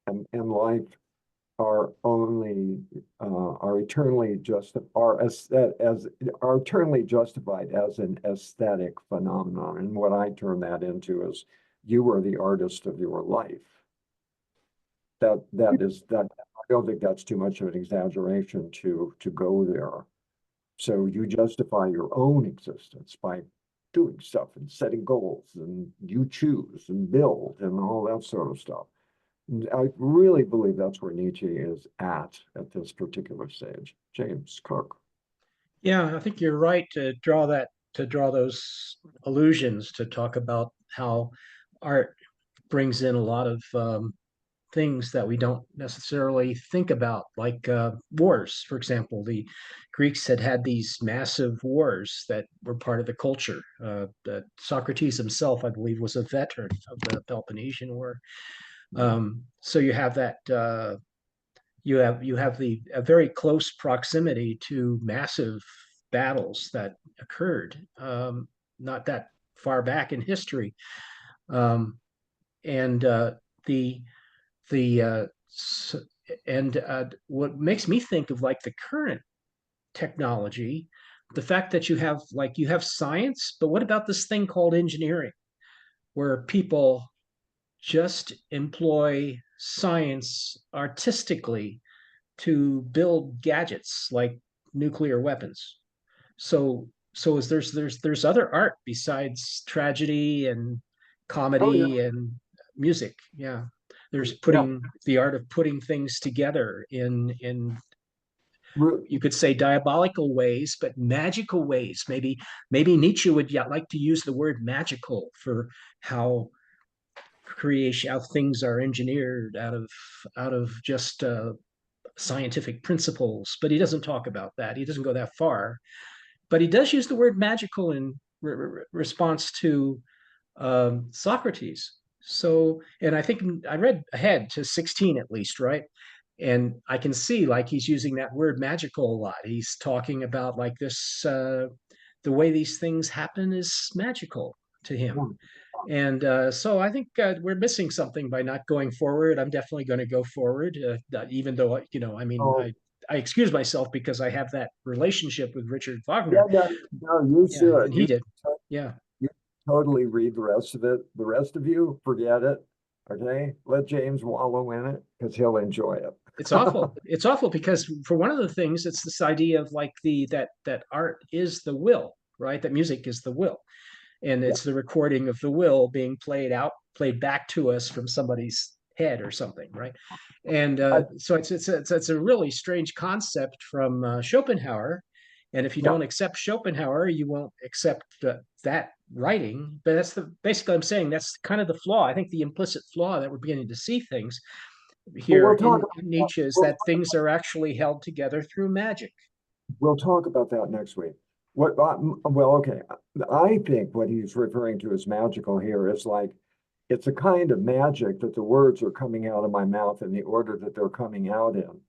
and life are only are eternally justified as an aesthetic phenomenon. And what I turn that into is you are the artist of your life. That I don't think that's too much of an exaggeration to go there. So you justify your own existence by doing stuff and setting goals, and you choose and build and all that sort of stuff. I really believe that's where Nietzsche is at this particular stage. James Cook. Yeah, I think you're right to draw those allusions, to talk about how art brings in a lot of things that we don't necessarily think about, like wars, for example. The Greeks had these massive wars that were part of the culture. Socrates himself, I believe, was a veteran of the Peloponnesian War. So you have that. You have a very close proximity to massive battles that occurred not that far back in history, and what makes me think of like the current technology, the fact that you have science, but what about this thing called engineering, where people just employ science artistically to build gadgets like nuclear weapons. There's other art besides tragedy and comedy and music. Yeah. There's the art of putting things together in you could say diabolical ways, but magical ways. Maybe Nietzsche would like to use the word magical for how things are engineered out of just scientific principles, but he doesn't talk about that. He doesn't go that far, but he does use the word magical in response to Socrates. So, and I think I read ahead to 16 at least, right? And I can see like he's using that word magical a lot. He's talking about like this, the way these things happen is magical to him. And so I think we're missing something by not going forward. I'm definitely going to go forward, even though, I excuse myself because I have that relationship with Richard Wagner. No, you should. And he did. Yeah. You totally read the rest of it. The rest of you, forget it. Okay? Let James wallow in it because he'll enjoy it. It's awful. It's awful because for one of the things, it's this idea of like that art is the will, right? That music is the will. And it's the recording of the will being played back to us from somebody's head or something, right? And so it's a really strange concept from Schopenhauer. And if you don't accept Schopenhauer, you won't accept that writing. But basically I'm saying that's kind of the flaw. I think the implicit flaw that we're beginning to see things here in Nietzsche is that things are actually held together through magic. We'll talk about that next week. Okay. I think what he's referring to as magical here is like, it's a kind of magic that the words are coming out of my mouth in the order that they're coming out in,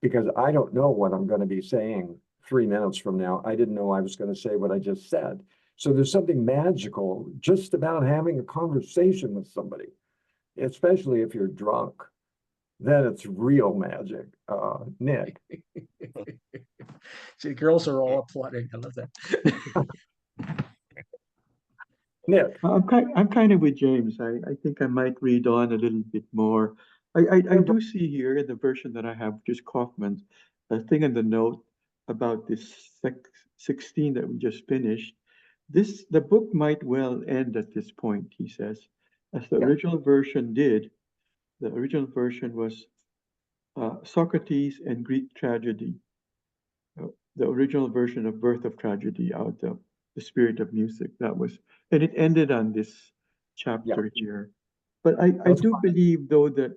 because I don't know what I'm going to be saying 3 minutes from now. I didn't know I was going to say what I just said. So there's something magical just about having a conversation with somebody, especially if you're drunk. Then it's real magic. Nick. See, girls are all applauding. I love that. Nick. I'm kind of with James. I think I might read on a little bit more. I do see here in the version that I have, just Kaufman's, a thing in the note about this 16 that we just finished. The book might well end at this point, he says, as the original version did. The original version was Socrates and Greek tragedy. The original version of Birth of Tragedy, out of the Spirit of Music. That was, and it ended on this chapter here. But I do believe, though, that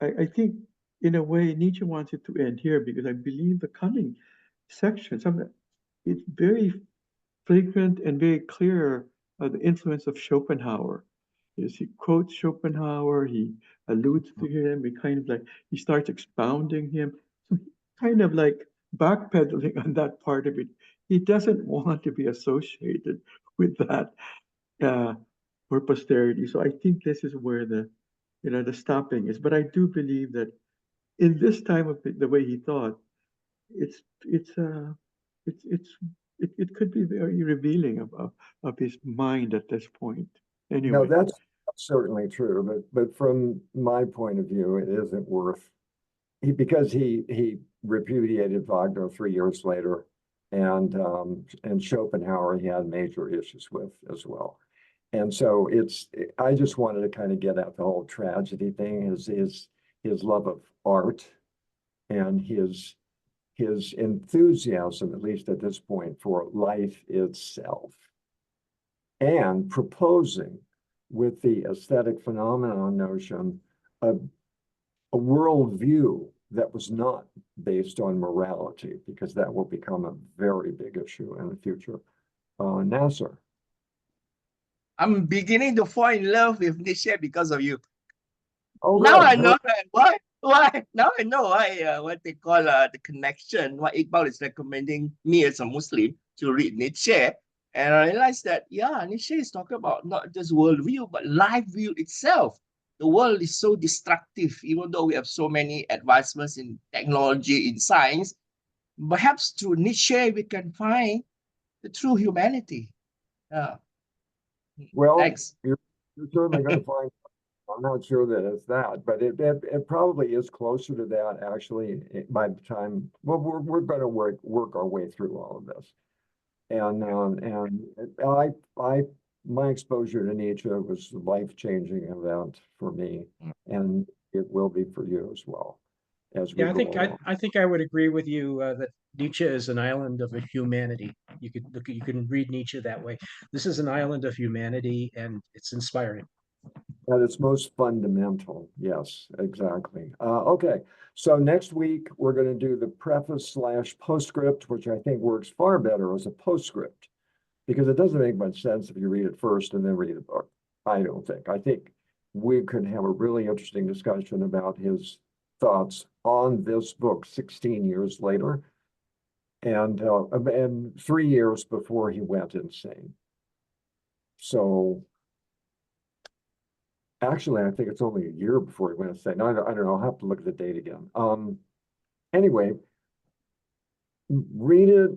I think in a way Nietzsche wants it to end here, because I believe the coming section, it's very flagrant and very clear the influence of Schopenhauer. Is he quotes Schopenhauer, he alludes to him, he starts expounding him. So he kind of like backpedaling on that part of it. He doesn't want to be associated with that for posterity. So I think this is where the stopping is. But I do believe that in this time of the way he thought, it could be very revealing of his mind at this point. No, Anyway, that's certainly true, but from my point of view, it isn't worth because he repudiated Wagner 3 years later, and Schopenhauer he had major issues with as well. And so I just wanted to kind of get at the whole tragedy thing, his love of art and his enthusiasm, at least at this point, for life itself, and proposing with the aesthetic phenomenon notion of a worldview that was not based on morality, because that will become a very big issue in the future. Nasser. I'm beginning to fall in love with Nietzsche because of you. Oh, Now really? I know why. Now I know why. What they call the connection. Why Iqbal is recommending me as a Muslim to read Nietzsche, and I realized that Nietzsche is talking about not just worldview but life view itself. The world is so destructive, even though we have so many advancements in technology, in science. Perhaps through Nietzsche we can find the true humanity. Well, Thanks. you're certainly going to find. I'm not sure that it's that, but it probably is closer to that actually. By the time, well, we're going to work our way through all of this, and my exposure to Nietzsche was a life-changing event for me, and it will be for you as well. As we Yeah, go I think I would agree with you that Nietzsche is an island of humanity. You can read Nietzsche that way. This is an island of humanity, and it's inspiring. At its most fundamental, yes, exactly. Okay, so next week we're going to do the preface / postscript, which I think works far better as a postscript, because it doesn't make much sense if you read it first and then read the book. I don't think. I think we could have a really interesting discussion about his thoughts on this book 16 years later, and 3 years before he went insane. So. Actually, I think it's only a year before he went insane. I don't know. I'll have to look at the date again. Anyway, read it,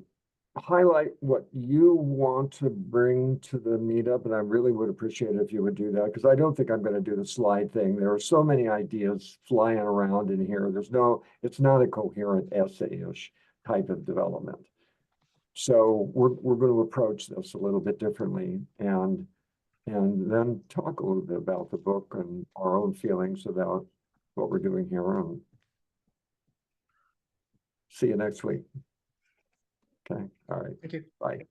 highlight what you want to bring to the meetup, and I really would appreciate it if you would do that, because I don't think I'm going to do the slide thing. There are so many ideas flying around in here. It's not a coherent essay-ish type of development. So we're going to approach this a little bit differently, and then talk a little bit about the book and our own feelings about what we're doing here. And see you next week. Okay. All right. Thank you. Bye.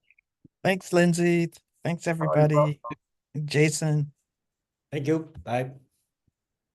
Thanks, Lindsay. Thanks, everybody. Jason. Thank you. Bye.